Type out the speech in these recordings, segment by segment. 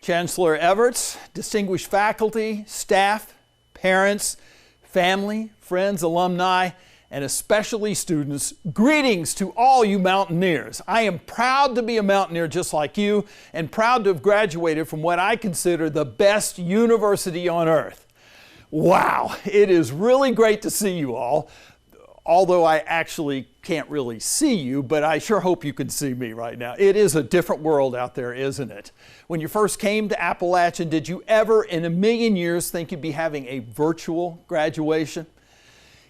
Chancellor Everts, distinguished faculty, staff, parents, family, friends, alumni, and especially students, greetings to all you Mountaineers. I am proud to be a Mountaineer just like you and proud to have graduated from what I consider the best university on earth. Wow, it is really great to see you all, although I actually can't really see you, but I sure hope you can see me right now. It is a different world out there, isn't it? When you first came to Appalachian, did you ever in a million years think you'd be having a virtual graduation?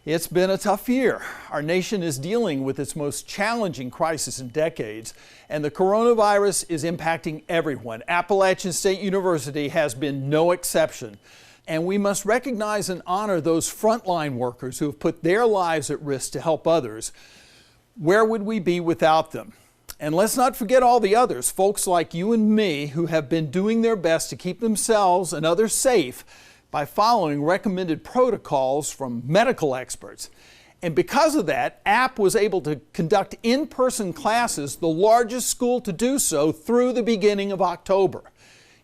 It's been a tough year. Our nation is dealing with its most challenging crisis in decades, and the coronavirus is impacting everyone. Appalachian State University has been no exception. And we must recognize and honor those frontline workers who have put their lives at risk to help others. Where would we be without them? And let's not forget all the others, folks like you and me who have been doing their best to keep themselves and others safe by following recommended protocols from medical experts. And because of that, App was able to conduct in-person classes, the largest school to do so, through the beginning of October.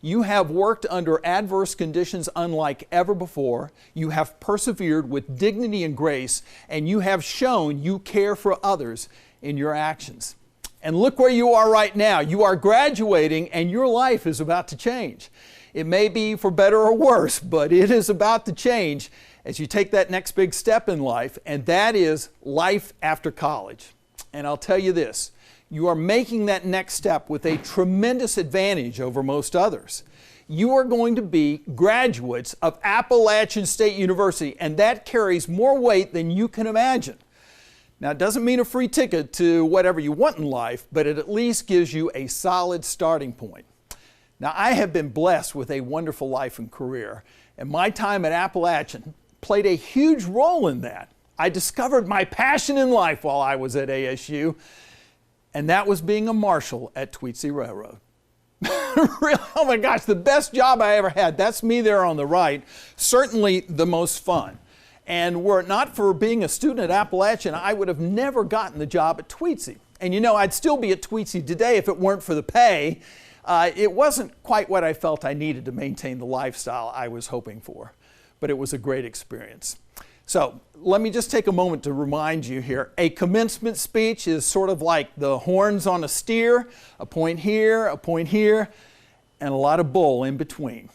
You have worked under adverse conditions unlike ever before. You have persevered with dignity and grace, and you have shown you care for others in your actions. And look where you are right now. You are graduating, and your life is about to change. It may be for better or worse, but it is about to change as you take that next big step in life, and that is life after college. And I'll tell you this. You are making that next step with a tremendous advantage over most others. You are going to be graduates of Appalachian State University, and that carries more weight than you can imagine. Now, it doesn't mean a free ticket to whatever you want in life, but it at least gives you a solid starting point. Now, I have been blessed with a wonderful life and career, and my time at Appalachian played a huge role in that. I discovered my passion in life while I was at ASU, and that was being a marshal at Tweetsie Railroad. Really, oh my gosh, the best job I ever had. That's me there on the right. Certainly the most fun. And were it not for being a student at Appalachian, I would have never gotten the job at Tweetsie. And you know, I'd still be at Tweetsie today if it weren't for the pay. It wasn't quite what I felt I needed to maintain the lifestyle I was hoping for, but it was a great experience. So let me just take a moment to remind you here, a commencement speech is sort of like the horns on a steer, a point here, and a lot of bull in between.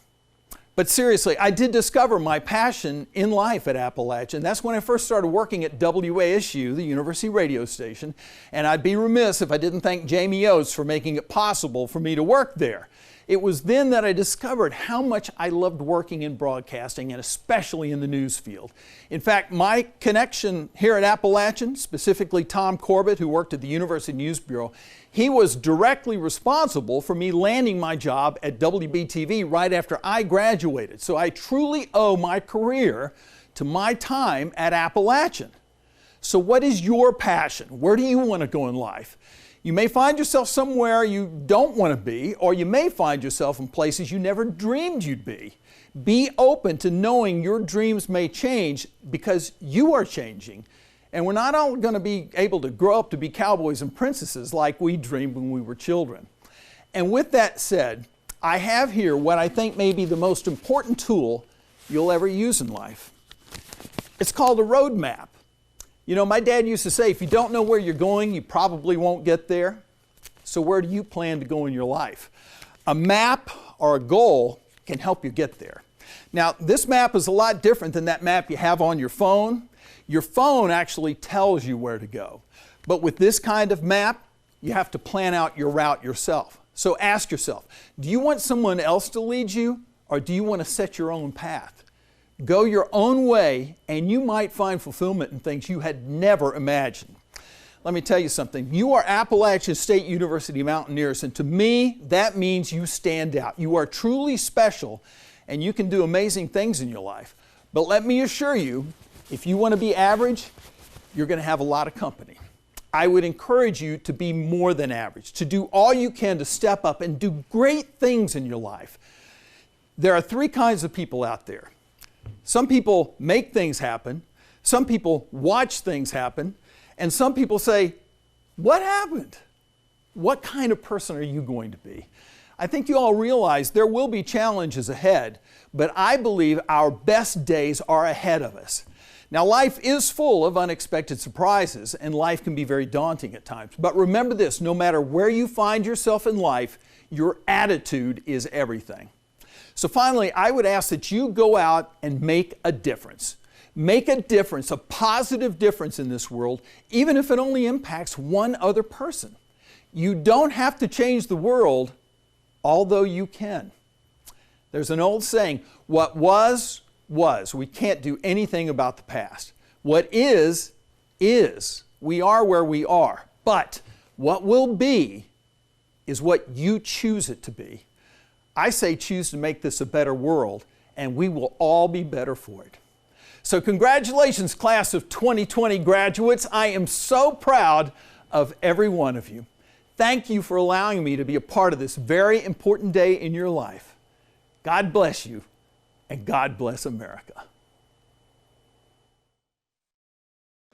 But seriously, I did discover my passion in life at Appalachian. That's when I first started working at WASU, the university radio station, and I'd be remiss if I didn't thank Jamie Oates for making it possible for me to work there. It was then that I discovered how much I loved working in broadcasting, and especially in the news field. In fact, my connection here at Appalachian, specifically Tom Corbett, who worked at the University News Bureau, he was directly responsible for me landing my job at WBTV right after I graduated. So I truly owe my career to my time at Appalachian. So what is your passion? Where do you want to go in life? You may find yourself somewhere you don't want to be, or you may find yourself in places you never dreamed you'd be. Be open to knowing your dreams may change because you are changing. And we're not all going to be able to grow up to be cowboys and princesses like we dreamed when we were children. And with that said, I have here what I think may be the most important tool you'll ever use in life. It's called a roadmap. You know, my dad used to say, if you don't know where you're going, you probably won't get there. So where do you plan to go in your life? A map or a goal can help you get there. Now, this map is a lot different than that map you have on your phone. Your phone actually tells you where to go. But with this kind of map, you have to plan out your route yourself. So ask yourself, do you want someone else to lead you, or do you want to set your own path? Go your own way, and you might find fulfillment in things you had never imagined. Let me tell you something. You are Appalachian State University Mountaineers, and to me, that means you stand out. You are truly special, and you can do amazing things in your life. But let me assure you, if you want to be average, you're going to have a lot of company. I would encourage you to be more than average, to do all you can to step up and do great things in your life. There are three kinds of people out there. Some people make things happen, some people watch things happen, and some people say, what happened? What kind of person are you going to be? I think you all realize there will be challenges ahead, but I believe our best days are ahead of us. Now, life is full of unexpected surprises, and life can be very daunting at times. But remember this, no matter where you find yourself in life, your attitude is everything. So finally, I would ask that you go out and make a difference. Make a difference, a positive difference in this world, even if it only impacts one other person. You don't have to change the world, although you can. There's an old saying, what was, was. We can't do anything about the past. What is, is. We are where we are. But what will be is what you choose it to be. I say choose to make this a better world, and we will all be better for it. So congratulations, class of 2020 graduates. I am so proud of every one of you. Thank you for allowing me to be a part of this very important day in your life. God bless you, and God bless America.